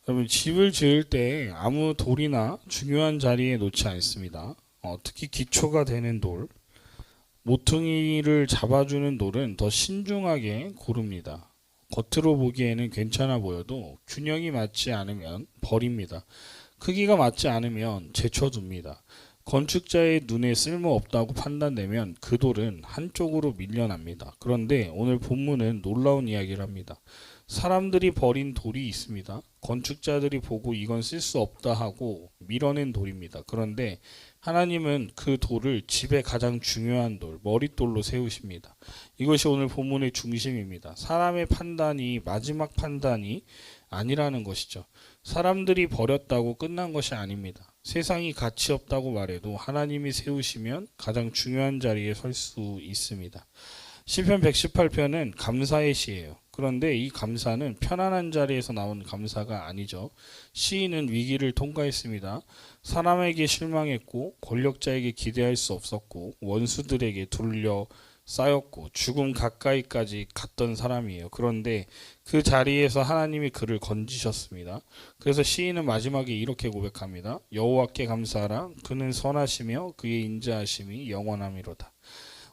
여러분, 집을 지을 때 아무 돌이나 중요한 자리에 놓지 않습니다. 특히 기초가 되는 돌, 모퉁이를 잡아주는 돌은 더 신중하게 고릅니다. 겉으로 보기에는 괜찮아 보여도 균형이 맞지 않으면 버립니다. 크기가 맞지 않으면 제쳐둡니다. 건축자의 눈에 쓸모없다고 판단되면 그 돌은 한쪽으로 밀려납니다. 그런데 오늘 본문은 놀라운 이야기를 합니다. 사람들이 버린 돌이 있습니다. 건축자들이 보고 이건 쓸 수 없다 하고 밀어낸 돌입니다. 그런데 하나님은 그 돌을 집의 가장 중요한 돌, 머릿돌로 세우십니다. 이것이 오늘 본문의 중심입니다. 사람의 판단이 마지막 판단이 아니라는 것이죠. 사람들이 버렸다고 끝난 것이 아닙니다. 세상이 가치 없다고 말해도 하나님이 세우시면 가장 중요한 자리에 설 수 있습니다. 시편 118편은 감사의 시예요. 그런데 이 감사는 편안한 자리에서 나온 감사가 아니죠. 시인은 위기를 통과했습니다. 사람에게 실망했고 권력자에게 기대할 수 없었고 원수들에게 둘러 쌓였고 죽음 가까이까지 갔던 사람이에요. 그런데 그 자리에서 하나님이 그를 건지셨습니다. 그래서 시인은 마지막에 이렇게 고백합니다. 여호와께 감사하라. 그는 선하시며 그의 인자하심이 영원함이로다.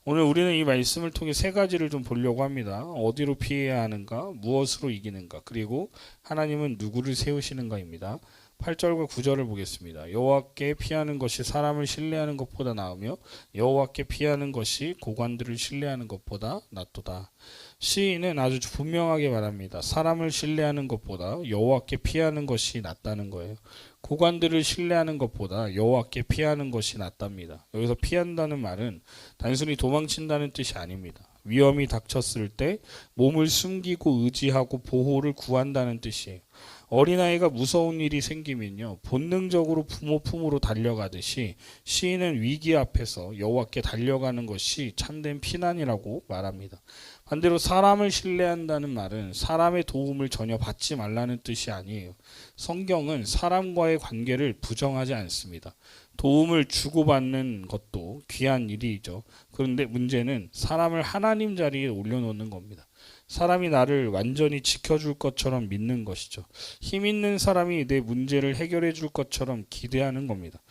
오늘 우리는 이 말씀을 통해 세 가지를 좀 보려고 합니다. 어디로 피해야 하는가, 무엇으로 이기는가, 그리고 하나님은 누구를 세우시는가입니다. 8절과 9절을 보겠습니다. 여호와께 피하는 것이 사람을 신뢰하는 것보다 나으며 여호와께 피하는 것이 고관들을 신뢰하는 것보다 낫도다. 시인은 아주 분명하게 말합니다. 사람을 신뢰하는 것보다 여호와께 피하는 것이 낫다는 거예요. 고관들을 신뢰하는 것보다 여호와께 피하는 것이 낫답니다. 여기서 피한다는 말은 단순히 도망친다는 뜻이 아닙니다. 위험이 닥쳤을 때 몸을 숨기고 의지하고 보호를 구한다는 뜻이에요. 어린아이가 무서운 일이 생기면요, 본능적으로 부모 품으로 달려가듯이 시인은 위기 앞에서 여호와께 달려가는 것이 참된 피난이라고 말합니다. 반대로 사람을 신뢰한다는 말은 사람의 도움을 전혀 받지 말라는 뜻이 아니에요. 성경은 사람과의 관계를 부정하지 않습니다. 도움을 주고받는 것도 귀한 일이죠. 그런데 문제는 사람을 하나님 자리에 올려놓는 겁니다. 사람이 나를 완전히 지켜줄 것처럼 믿는 것이죠. 힘 있는 사람이 내 문제를 해결해 줄 것처럼 기대하는 겁니다.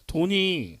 돈이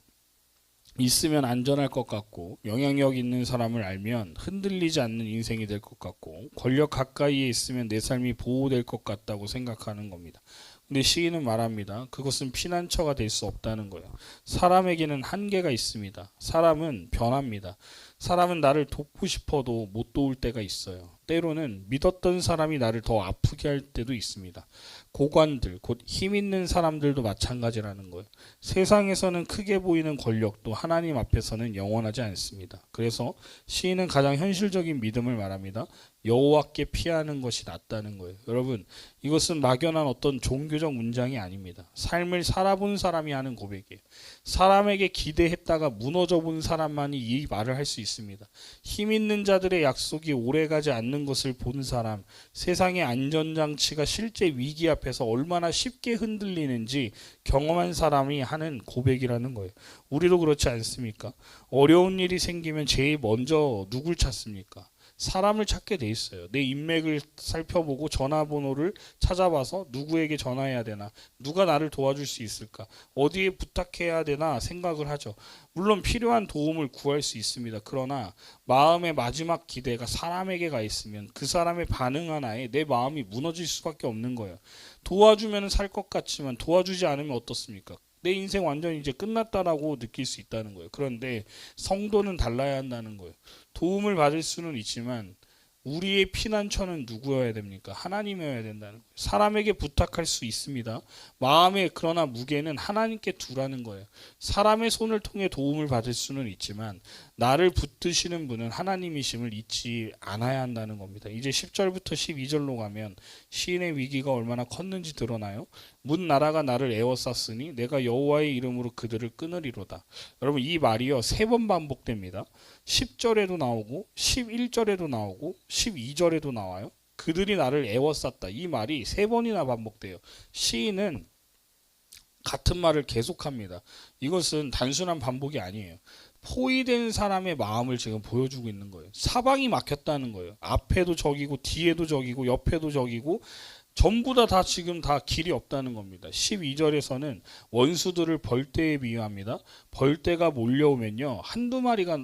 있으면 안전할 것 같고 영향력 있는 사람을 알면 흔들리지 않는 인생이 될 것 같고 권력 가까이에 있으면 내 삶이 보호될 것 같다고 생각하는 겁니다. 근데 시인은 말합니다. 그것은 피난처가 될 수 없다는 거예요. 사람에게는 한계가 있습니다. 사람은 변합니다. 사람은 나를 돕고 싶어도 못 도울 때가 있어요. 때로는 믿었던 사람이 나를 더 아프게 할 때도 있습니다. 고관들, 곧 힘 있는 사람들도 마찬가지라는 거예요. 세상에서는 크게 보이는 권력도 하나님 앞에서는 영원하지 않습니다. 그래서 시인은 가장 현실적인 믿음을 말합니다. 여호와께 피하는 것이 낫다는 거예요. 여러분, 이것은 막연한 어떤 종교적 문장이 아닙니다. 삶을 살아본 사람이 하는 고백이에요. 사람에게 기대했다가 무너져 본 사람만이 이 말을 할 수 있습니다. 힘 있는 자들의 약속이 오래가지 않는 것을 본 사람, 세상의 안전장치가 실제 위기 앞에서 얼마나 쉽게 흔들리는지 경험한 사람이 하는 고백이라는 거예요. 우리도 그렇지 않습니까? 어려운 일이 생기면 제일 먼저 누굴 찾습니까? 사람을 찾게 돼 있어요. 내 인맥을 살펴보고 전화번호를 찾아봐서 누구에게 전화해야 되나, 누가 나를 도와줄 수 있을까, 어디에 부탁해야 되나 생각을 하죠. 물론 필요한 도움을 구할 수 있습니다. 그러나 마음의 마지막 기대가 사람에게 가 있으면 그 사람의 반응 하나에 내 마음이 무너질 수밖에 없는 거예요. 도와주면 살 것 같지만 도와주지 않으면 어떻습니까? 내 인생 완전히 이제 끝났다라고 느낄 수 있다는 거예요. 그런데 성도는 달라야 한다는 거예요. 도움을 받을 수는 있지만 우리의 피난처는 누구여야 됩니까? 하나님이어야 된다는 거예요. 사람에게 부탁할 수 있습니다. 마음의 그러나 무게는 하나님께 두라는 거예요. 사람의 손을 통해 도움을 받을 수는 있지만 나를 붙드시는 분은 하나님이심을 잊지 않아야 한다는 겁니다. 이제 10절부터 12절로 가면 시인의 위기가 얼마나 컸는지 드러나요. 문 나라가 나를 에워쌌으니 내가 여호와의 이름으로 그들을 끊으리로다. 여러분, 이 말이요 3번 반복됩니다. 10절에도 나오고 11절에도 나오고 12절에도 나와요. 그들이 나를 애워쌌다. 이 말이 3번이나 반복돼요. 시인은 같은 말을 계속합니다. 이것은 단순한 반복이 아니에요. 포위된 사람의 마음을 지금 보여주고 있는 거예요. 사방이 막혔다는 거예요. 앞에도 적이고 뒤에도 적이고 옆에도 적이고 전부 다 지금 다 길이 없다는 겁니다. 12절에서는 원수들을 벌떼에 비유합니다. 벌떼가 몰려오면요, 한두 마리가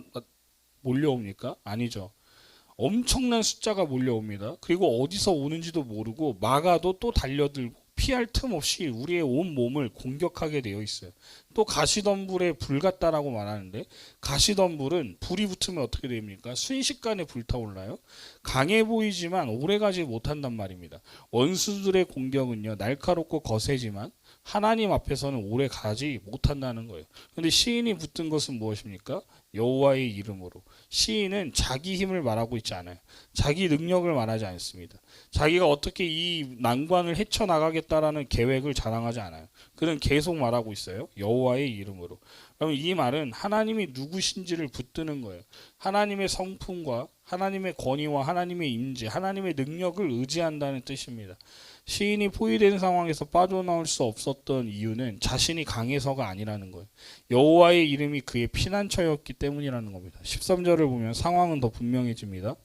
몰려옵니까? 아니죠. 엄청난 숫자가 몰려옵니다. 그리고 어디서 오는지도 모르고 막아도 또 달려들고 피할 틈 없이 우리의 온 몸을 공격하게 되어 있어요. 또 가시덤불에 불 같다라고 말하는데, 가시덤불은 불이 붙으면 어떻게 됩니까? 순식간에 불타올라요. 강해 보이지만 오래가지 못한단 말입니다. 원수들의 공격은요, 날카롭고 거세지만 하나님 앞에서는 오래 가지 못한다는 거예요. 근데 시인이 붙은 것은 무엇입니까? 여호와의 이름으로. 시인은 자기 힘을 말하고 있지 않아요. 자기 능력을 말하지 않습니다. 자기가 어떻게 이 난관을 헤쳐나가겠다라는 계획을 자랑하지 않아요. 그는 계속 말하고 있어요. 여호와의 이름으로. 그럼 이 말은 하나님이 누구신지를 붙드는 거예요. 하나님의 성품과 하나님의 권위와 하나님의 임재, 하나님의 능력을 의지한다는 뜻입니다. 시인이 포위된 상황에서 빠져나올 수 없었던 이유는 자신이 강해서가 아니라는 거예요. 여호와의 이름이 그의 피난처였기 때문이라는 겁니다. 13절을 보면 상황은 더 분명해집니다.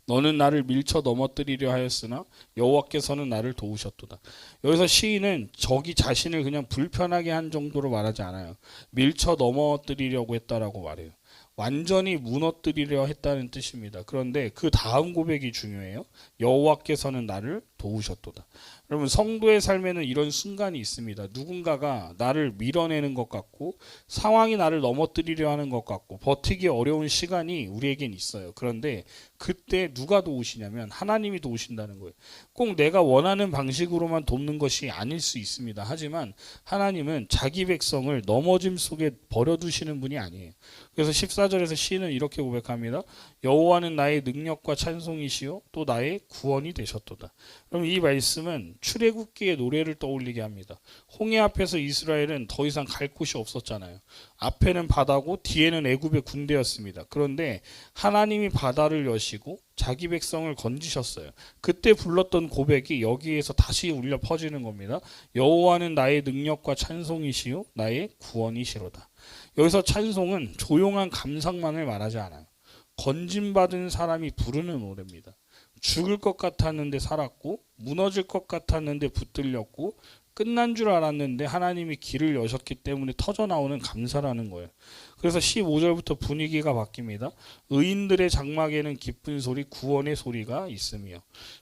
너는 나를 밀쳐 넘어뜨리려 하였으나 여호와께서는 나를 도우셨도다. 여기서 시인은 저기 자신을 그냥 불편하게 한 정도로 말하지 않아요. 밀쳐 넘어뜨리려고 했다라고 말해요. 완전히 무너뜨리려 했다는 뜻입니다. 그런데 그 다음 고백이 중요해요. 여호와께서는 나를 도우셨도다. 여러분, 성도의 삶에는 이런 순간이 있습니다. 누군가가 나를 밀어내는 것 같고 상황이 나를 넘어뜨리려 하는 것 같고 버티기 어려운 시간이 우리에겐 있어요. 그런데 그때 누가 도우시냐면 하나님이 도우신다는 거예요. 꼭 내가 원하는 방식으로만 돕는 것이 아닐 수 있습니다. 하지만 하나님은 자기 백성을 넘어짐 속에 버려두시는 분이 아니에요. 그래서 14절에서 시인은 이렇게 고백합니다. 여호와는 나의 능력과 찬송이시요 또 나의 구원이 되셨도다. 그럼 이 말씀은 출애굽기의 노래를 떠올리게 합니다. 홍해 앞에서 이스라엘은 더 이상 갈 곳이 없었잖아요. 앞에는 바다고 뒤에는 애굽의 군대였습니다. 그런데 하나님이 바다를 여시고 자기 백성을 건지셨어요. 그때 불렀던 고백이 여기에서 다시 울려 퍼지는 겁니다. 여호와는 나의 능력과 찬송이시요 나의 구원이시로다. 여기서 찬송은 조용한 감상만을 말하지 않아요. 건짐받은 사람이 부르는 노래입니다. 죽을 것 같았는데 살았고 무너질 것 같았는데 붙들렸고 끝난 줄 알았는데 하나님이 길을 여셨기 때문에 터져나오는 감사라는 거예요. 그래서 15절부터 분위기가 바뀝니다. 의인들의 장막에는 기쁜 소리, 구원의 소리가 있으며,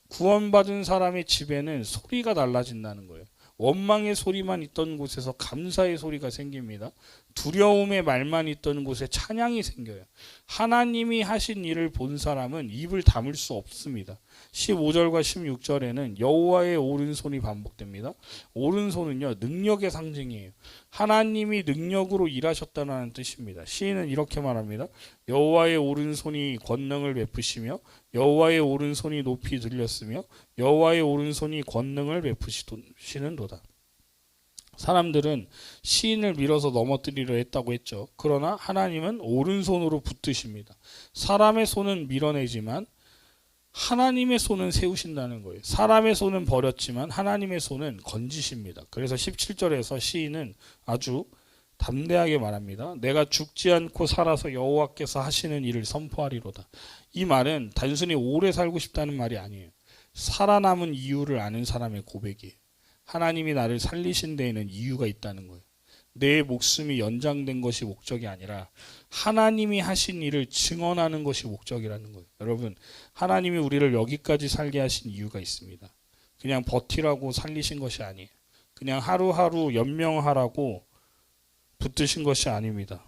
구원받은 사람의 집에는 소리가 달라진다는 거예요. 원망의 소리만 있던 곳에서 감사의 소리가 생깁니다. 두려움의 말만 있던 곳에 찬양이 생겨요. 하나님이 하신 일을 본 사람은 입을 다물 수 없습니다. 15절과 16절에는 여호와의 오른손이 반복됩니다. 오른손은요, 능력의 상징이에요. 하나님이 능력으로 일하셨다는 뜻입니다. 시인은 이렇게 말합니다. 여호와의 오른손이 권능을 베푸시며 여호와의 오른손이 높이 들렸으며 여호와의 오른손이 권능을 베푸시는도다. 사람들은 시인을 밀어서 넘어뜨리려 했다고 했죠. 그러나 하나님은 오른손으로 붙드십니다. 사람의 손은 밀어내지만 하나님의 손은 세우신다는 거예요. 사람의 손은 버렸지만 하나님의 손은 건지십니다. 그래서 17절에서 시인은 아주 담대하게 말합니다. 내가 죽지 않고 살아서 여호와께서 하시는 일을 선포하리로다. 이 말은 단순히 오래 살고 싶다는 말이 아니에요. 살아남은 이유를 아는 사람의 고백이에요. 하나님이 나를 살리신 데에는 이유가 있다는 거예요. 내 목숨이 연장된 것이 목적이 아니라 하나님이 하신 일을 증언하는 것이 목적이라는 거예요. 여러분, 하나님이 우리를 여기까지 살게 하신 이유가 있습니다. 그냥 버티라고 살리신 것이 아니에요. 그냥 하루하루 연명하라고 붙드신 것이 아닙니다.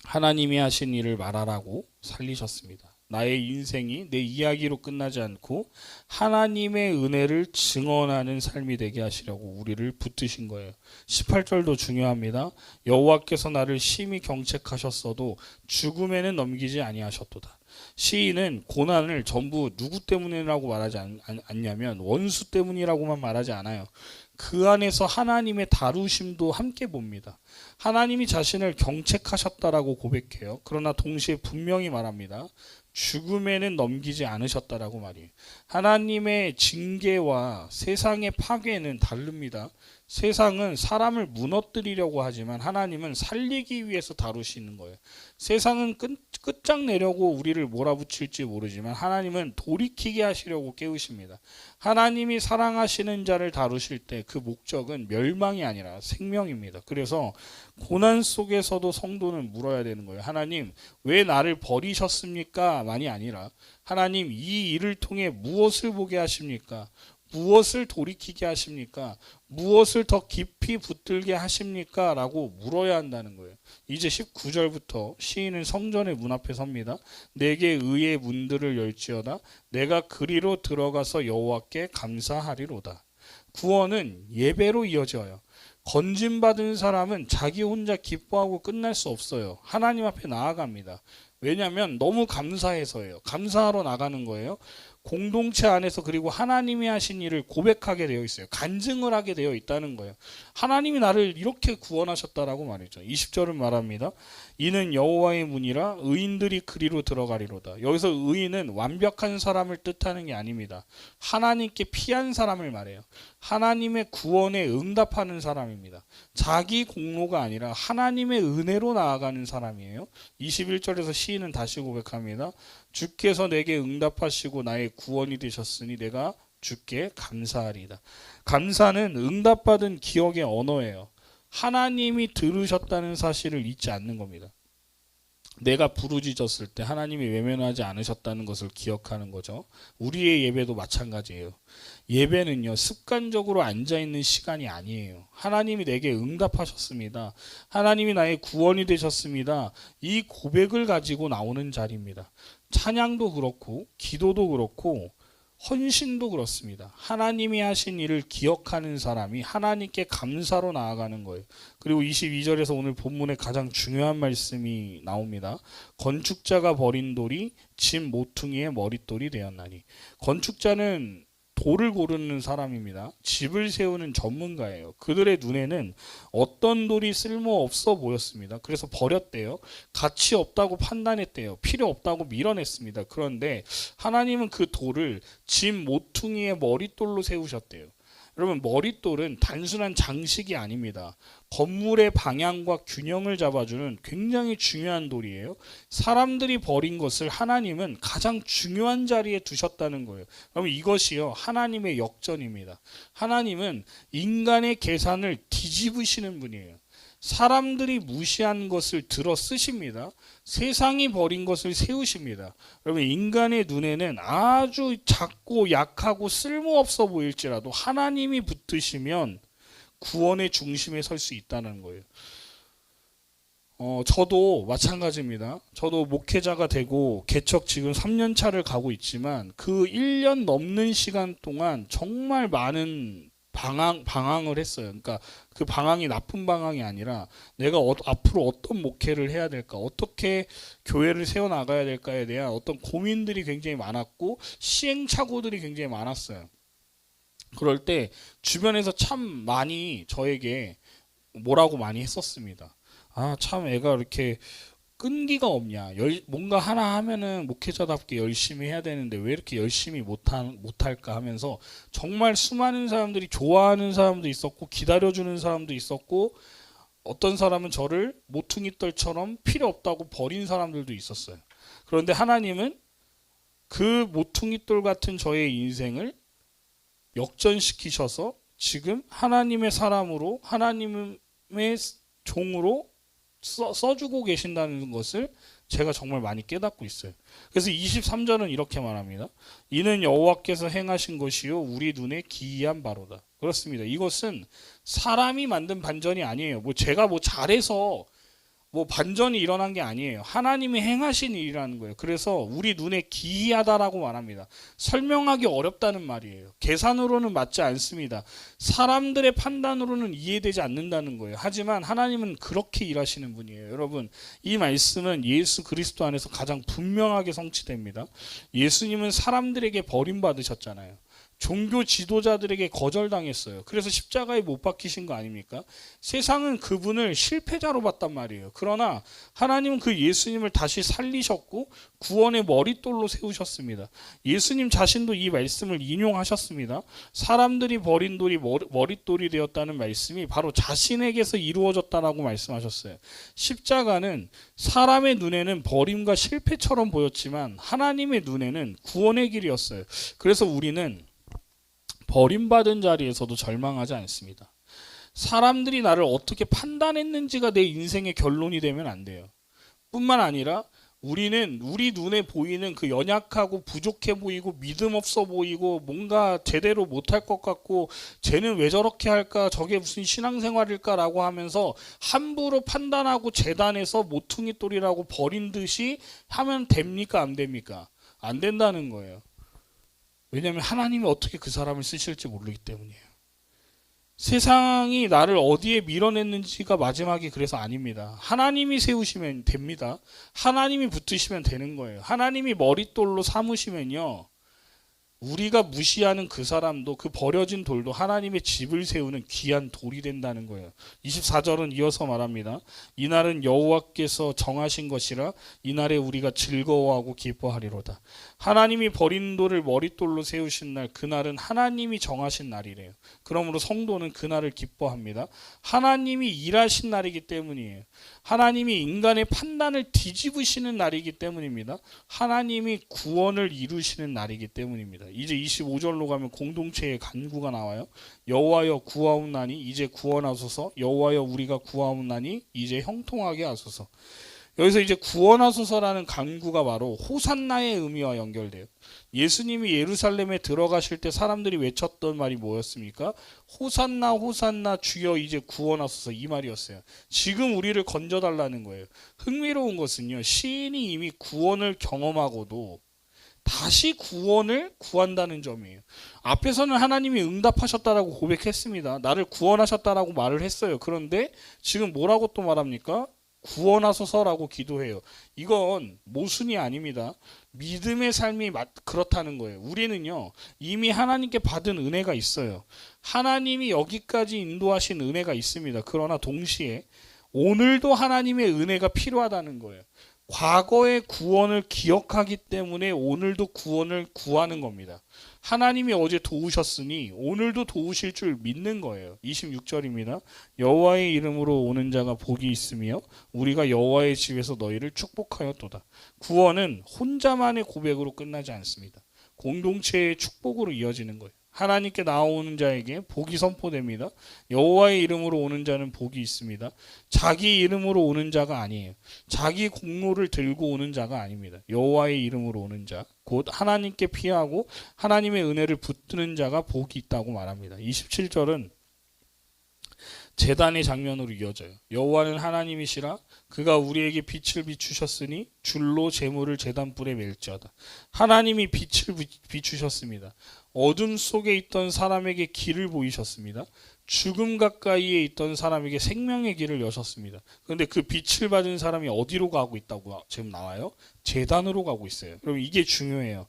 하나님이 하신 일을 말하라고 살리셨습니다. 나의 인생이 내 이야기로 끝나지 않고 하나님의 은혜를 증언하는 삶이 되게 하시려고 우리를 붙드신 거예요. 18절도 중요합니다. 여호와께서 나를 심히 경책하셨어도 죽음에는 넘기지 아니하셨도다. 시인은 고난을 전부 누구 때문이라고 말하지 않냐면 원수 때문이라고만 말하지 않아요. 그 안에서 하나님의 다루심도 함께 봅니다. 하나님이 자신을 경책하셨다라고 고백해요. 그러나 동시에 분명히 말합니다. 죽음에는 넘기지 않으셨다라고 말이에요. 하나님의 징계와 세상의 파괴는 다릅니다. 세상은 사람을 무너뜨리려고 하지만 하나님은 살리기 위해서 다루시는 거예요. 세상은 끝장내려고 우리를 몰아붙일지 모르지만 하나님은 돌이키게 하시려고 깨우십니다. 하나님이 사랑하시는 자를 다루실 때 그 목적은 멸망이 아니라 생명입니다. 그래서 고난 속에서도 성도는 물어야 되는 거예요. 하나님, 왜 나를 버리셨습니까? 만이 아니라 하나님, 이 일을 통해 무엇을 보게 하십니까? 무엇을 돌이키게 하십니까? 무엇을 더 깊이 붙들게 하십니까? 라고 물어야 한다는 거예요. 이제 19절부터 시인은 성전의 문 앞에 섭니다. 내게 의의 문들을 열지어다. 내가 그리로 들어가서 여호와께 감사하리로다. 구원은 예배로 이어져요. 건진받은 사람은 자기 혼자 기뻐하고 끝날 수 없어요. 하나님 앞에 나아갑니다. 왜냐하면 너무 감사해서예요. 감사하러 나가는 거예요. 공동체 안에서 그리고 하나님이 하신 일을 고백하게 되어 있어요. 간증을 하게 되어 있다는 거예요. 하나님이 나를 이렇게 구원하셨다라고 말이죠. 20절은 말합니다. 이는 여호와의 문이라 의인들이 그리로 들어가리로다. 여기서 의인은 완벽한 사람을 뜻하는 게 아닙니다. 하나님께 피한 사람을 말해요. 하나님의 구원에 응답하는 사람입니다. 자기 공로가 아니라 하나님의 은혜로 나아가는 사람이에요. 21절에서 시인은 다시 고백합니다. 주께서 내게 응답하시고 나의 구원이 되셨으니 내가 주께 감사하리다. 감사는 응답받은 기억의 언어예요. 하나님이 들으셨다는 사실을 잊지 않는 겁니다. 내가 부르짖었을 때 하나님이 외면하지 않으셨다는 것을 기억하는 거죠. 우리의 예배도 마찬가지예요. 예배는요, 습관적으로 앉아있는 시간이 아니에요. 하나님이 내게 응답하셨습니다. 하나님이 나의 구원이 되셨습니다. 이 고백을 가지고 나오는 자리입니다. 찬양도 그렇고 기도도 그렇고 헌신도 그렇습니다. 하나님이 하신 일을 기억하는 사람이 하나님께 감사로 나아가는 거예요. 그리고 22절에서 오늘 본문에 가장 중요한 말씀이 나옵니다. 건축자가 버린 돌이 집 모퉁이의 머릿돌이 되었나니. 건축자는 돌을 고르는 사람입니다. 집을 세우는 전문가예요. 그들의 눈에는 어떤 돌이 쓸모없어 보였습니다. 그래서 버렸대요. 가치 없다고 판단했대요. 필요 없다고 밀어냈습니다. 그런데 하나님은 그 돌을 집 모퉁이의 머릿돌로 세우셨대요. 여러분, 머릿돌은 단순한 장식이 아닙니다. 건물의 방향과 균형을 잡아주는 굉장히 중요한 돌이에요. 사람들이 버린 것을 하나님은 가장 중요한 자리에 두셨다는 거예요. 그럼 이것이요, 하나님의 역전입니다. 하나님은 인간의 계산을 뒤집으시는 분이에요. 사람들이 무시한 것을 들어 쓰십니다. 세상이 버린 것을 세우십니다. 여러분, 인간의 눈에는 아주 작고 약하고 쓸모없어 보일지라도 하나님이 붙드시면 구원의 중심에 설 수 있다는 거예요. 저도 마찬가지입니다. 저도 목회자가 되고 개척 지금 3년 차를 가고 있지만 그 1년 넘는 시간 동안 정말 많은 방황을 했어요. 그러니까 그 방황이 나쁜 방황이 아니라 내가 앞으로 어떤 목회를 해야 될까, 어떻게 교회를 세워나가야 될까에 대한 어떤 고민들이 굉장히 많았고 시행착오들이 굉장히 많았어요. 그럴 때 주변에서 참 많이 저에게 뭐라고 많이 했었습니다. 아, 참 애가 이렇게 끈기가 없냐. 뭔가 하나 하면은 목회자답게 열심히 해야 되는데 왜 이렇게 열심히 못할까 하면서 정말 수많은 사람들이 좋아하는 사람도 있었고 기다려주는 사람도 있었고 어떤 사람은 저를 모퉁이떨처럼 필요 없다고 버린 사람들도 있었어요. 그런데 하나님은 그 모퉁이돌 같은 저의 인생을 역전시키셔서 지금 하나님의 사람으로 하나님의 종으로 써주고 계신다는 것을 제가 정말 많이 깨닫고 있어요. 그래서 23절은 이렇게 말합니다. 이는 여호와께서 행하신 것이요 우리 눈에 기이한 바로다. 그렇습니다. 이것은 사람이 만든 반전이 아니에요. 제가 잘해서 반전이 일어난 게 아니에요. 하나님이 행하신 일이라는 거예요. 그래서 우리 눈에 기이하다라고 말합니다. 설명하기 어렵다는 말이에요. 계산으로는 맞지 않습니다. 사람들의 판단으로는 이해되지 않는다는 거예요. 하지만 하나님은 그렇게 일하시는 분이에요. 여러분, 이 말씀은 예수 그리스도 안에서 가장 분명하게 성취됩니다. 예수님은 사람들에게 버림받으셨잖아요. 종교 지도자들에게 거절당했어요. 그래서 십자가에 못 박히신 거 아닙니까? 세상은 그분을 실패자로 봤단 말이에요. 그러나 하나님은 그 예수님을 다시 살리셨고 구원의 머릿돌로 세우셨습니다. 예수님 자신도 이 말씀을 인용하셨습니다. 사람들이 버린 돌이 머릿돌이 되었다는 말씀이 바로 자신에게서 이루어졌다라고 말씀하셨어요. 십자가는 사람의 눈에는 버림과 실패처럼 보였지만 하나님의 눈에는 구원의 길이었어요. 그래서 우리는 버림받은 자리에서도 절망하지 않습니다. 사람들이 나를 어떻게 판단했는지가 내 인생의 결론이 되면 안 돼요. 뿐만 아니라 우리는 우리 눈에 보이는 그 연약하고 부족해 보이고 믿음 없어 보이고 뭔가 제대로 못할 것 같고 쟤는 왜 저렇게 할까, 저게 무슨 신앙생활일까라고 하면서 함부로 판단하고 재단에서 모퉁이돌이라고 버린 듯이 하면 됩니까, 안 됩니까? 안 된다는 거예요. 왜냐하면 하나님이 어떻게 그 사람을 쓰실지 모르기 때문이에요. 세상이 나를 어디에 밀어냈는지가 마지막이 그래서 아닙니다. 하나님이 세우시면 됩니다. 하나님이 붙으시면 되는 거예요. 하나님이 머릿돌로 삼으시면요, 우리가 무시하는 그 사람도, 그 버려진 돌도 하나님의 집을 세우는 귀한 돌이 된다는 거예요. 24절은 이어서 말합니다. 이날은 여호와께서 정하신 것이라 이날에 우리가 즐거워하고 기뻐하리로다. 하나님이 버린 돌을 머릿돌로 세우신 날, 그날은 하나님이 정하신 날이래요. 그러므로 성도는 그날을 기뻐합니다. 하나님이 일하신 날이기 때문이에요. 하나님이 인간의 판단을 뒤집으시는 날이기 때문입니다. 하나님이 구원을 이루시는 날이기 때문입니다. 이제 25절로 가면 공동체의 간구가 나와요. 여호와여 구하옵나니 이제 구원하소서. 여호와여 우리가 구하옵나니 이제 형통하게 하소서. 여기서 이제 구원하소서라는 간구가 바로 호산나의 의미와 연결돼요. 예수님이 예루살렘에 들어가실 때 사람들이 외쳤던 말이 뭐였습니까? 호산나 호산나 주여 이제 구원하소서, 이 말이었어요. 지금 우리를 건져달라는 거예요. 흥미로운 것은요, 시인이 이미 구원을 경험하고도 다시 구원을 구한다는 점이에요. 앞에서는 하나님이 응답하셨다라고 고백했습니다. 나를 구원하셨다라고 말을 했어요. 그런데 지금 뭐라고 또 말합니까? 구원하소서라고 기도해요. 이건 모순이 아닙니다. 믿음의 삶이 그렇다는 거예요. 우리는요, 이미 하나님께 받은 은혜가 있어요. 하나님이 여기까지 인도하신 은혜가 있습니다. 그러나 동시에 오늘도 하나님의 은혜가 필요하다는 거예요. 과거의 구원을 기억하기 때문에 오늘도 구원을 구하는 겁니다. 하나님이 어제 도우셨으니 오늘도 도우실 줄 믿는 거예요. 26절입니다. 여호와의 이름으로 오는 자가 복이 있으며 우리가 여호와의 집에서 너희를 축복하였도다. 구원은 혼자만의 고백으로 끝나지 않습니다. 공동체의 축복으로 이어지는 거예요. 하나님께 나오는 자에게 복이 선포됩니다. 여호와의 이름으로 오는 자는 복이 있습니다. 자기 이름으로 오는 자가 아니에요. 자기 공로를 들고 오는 자가 아닙니다. 여호와의 이름으로 오는 자, 곧 하나님께 피하고 하나님의 은혜를 붙드는 자가 복이 있다고 말합니다. 27절은 제단의 장면으로 이어져요. 여호와는 하나님이시라 그가 우리에게 빛을 비추셨으니 줄로 재물을 제단불에 맬지어다. 하나님이 빛을 비추셨습니다. 어둠 속에 있던 사람에게 길을 보이셨습니다. 죽음 가까이에 있던 사람에게 생명의 길을 여셨습니다. 그런데 그 빛을 받은 사람이 어디로 가고 있다고 지금 나와요? 제단으로 가고 있어요. 그럼 이게 중요해요.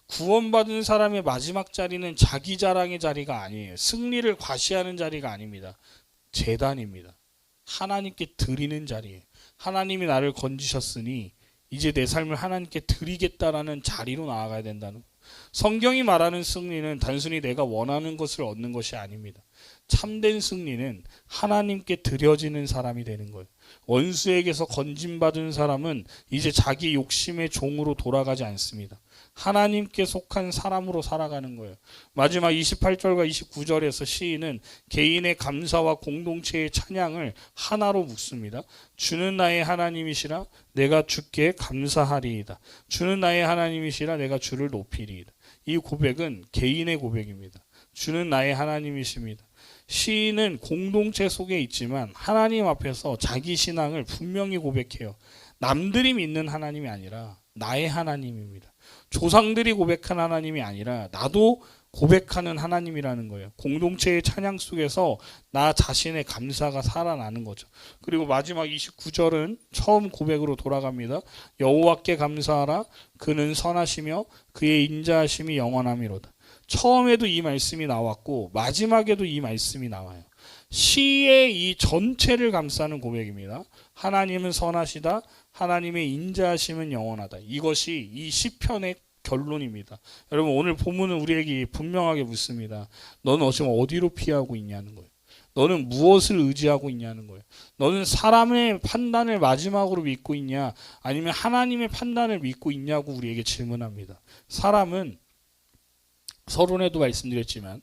구원받은 사람의 마지막 자리는 자기 자랑의 자리가 아니에요. 승리를 과시하는 자리가 아닙니다. 제단입니다. 하나님께 드리는 자리예요. 하나님이 나를 건지셨으니 이제 내 삶을 하나님께 드리겠다라는 자리로 나아가야 된다는 거예요. 성경이 말하는 승리는 단순히 내가 원하는 것을 얻는 것이 아닙니다. 참된 승리는 하나님께 드려지는 사람이 되는 거예요. 원수에게서 건짐받은 사람은 이제 자기 욕심의 종으로 돌아가지 않습니다. 하나님께 속한 사람으로 살아가는 거예요. 마지막 28절과 29절에서 시인은 개인의 감사와 공동체의 찬양을 하나로 묶습니다. 주는 나의 하나님이시라 내가 주께 감사하리이다. 주는 나의 하나님이시라 내가 주를 높이리이다. 이 고백은 개인의 고백입니다. 주는 나의 하나님이십니다. 시인은 공동체 속에 있지만 하나님 앞에서 자기 신앙을 분명히 고백해요. 남들이 믿는 하나님이 아니라 나의 하나님입니다. 조상들이 고백한 하나님이 아니라 나도 고백하는 하나님이라는 거예요. 공동체의 찬양 속에서 나 자신의 감사가 살아나는 거죠. 그리고 마지막 29절은 처음 고백으로 돌아갑니다. 여호와께 감사하라. 그는 선하시며 그의 인자하심이 영원함이로다. 처음에도 이 말씀이 나왔고 마지막에도 이 말씀이 나와요. 시의 이 전체를 감싸는 고백입니다. 하나님은 선하시다. 하나님의 인자하심은 영원하다. 이것이 이 시편의 결론입니다. 여러분, 오늘 본문은 우리에게 분명하게 묻습니다. 너는 지금 어디로 피하고 있냐는 거예요. 너는 무엇을 의지하고 있냐는 거예요. 너는 사람의 판단을 마지막으로 믿고 있냐, 아니면 하나님의 판단을 믿고 있냐고 우리에게 질문합니다. 사람은 서론에도 말씀드렸지만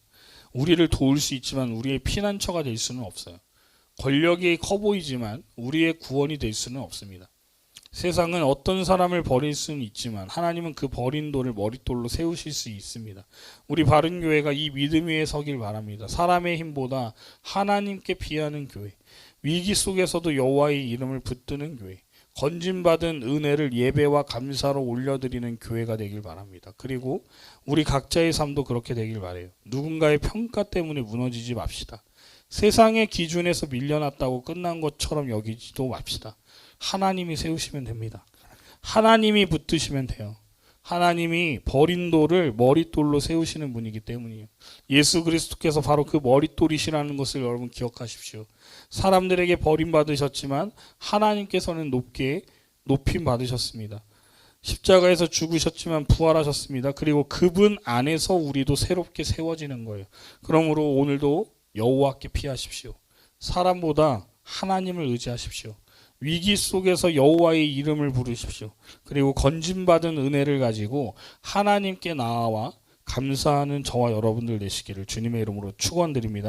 우리를 도울 수 있지만 우리의 피난처가 될 수는 없어요. 권력이 커 보이지만 우리의 구원이 될 수는 없습니다. 세상은 어떤 사람을 버릴 수는 있지만 하나님은 그 버린 돌을 머릿돌로 세우실 수 있습니다. 우리 바른교회가 이 믿음 위에 서길 바랍니다. 사람의 힘보다 하나님께 비하는 교회, 위기 속에서도 여호와의 이름을 붙드는 교회, 건진받은 은혜를 예배와 감사로 올려드리는 교회가 되길 바랍니다. 그리고 우리 각자의 삶도 그렇게 되길 바라요. 누군가의 평가 때문에 무너지지 맙시다. 세상의 기준에서 밀려났다고 끝난 것처럼 여기지도 맙시다. 하나님이 세우시면 됩니다. 하나님이 붙드시면 돼요. 하나님이 버린 돌을 머릿돌로 세우시는 분이기 때문이에요. 예수 그리스도께서 바로 그 머릿돌이시라는 것을 여러분 기억하십시오. 사람들에게 버림받으셨지만 하나님께서는 높임 받으셨습니다. 십자가에서 죽으셨지만 부활하셨습니다. 그리고 그분 안에서 우리도 새롭게 세워지는 거예요. 그러므로 오늘도 여호와께 피하십시오. 사람보다 하나님을 의지하십시오. 위기 속에서 여호와의 이름을 부르십시오. 그리고 건진받은 은혜를 가지고 하나님께 나아와 감사하는 저와 여러분들 되시기를 주님의 이름으로 축원드립니다.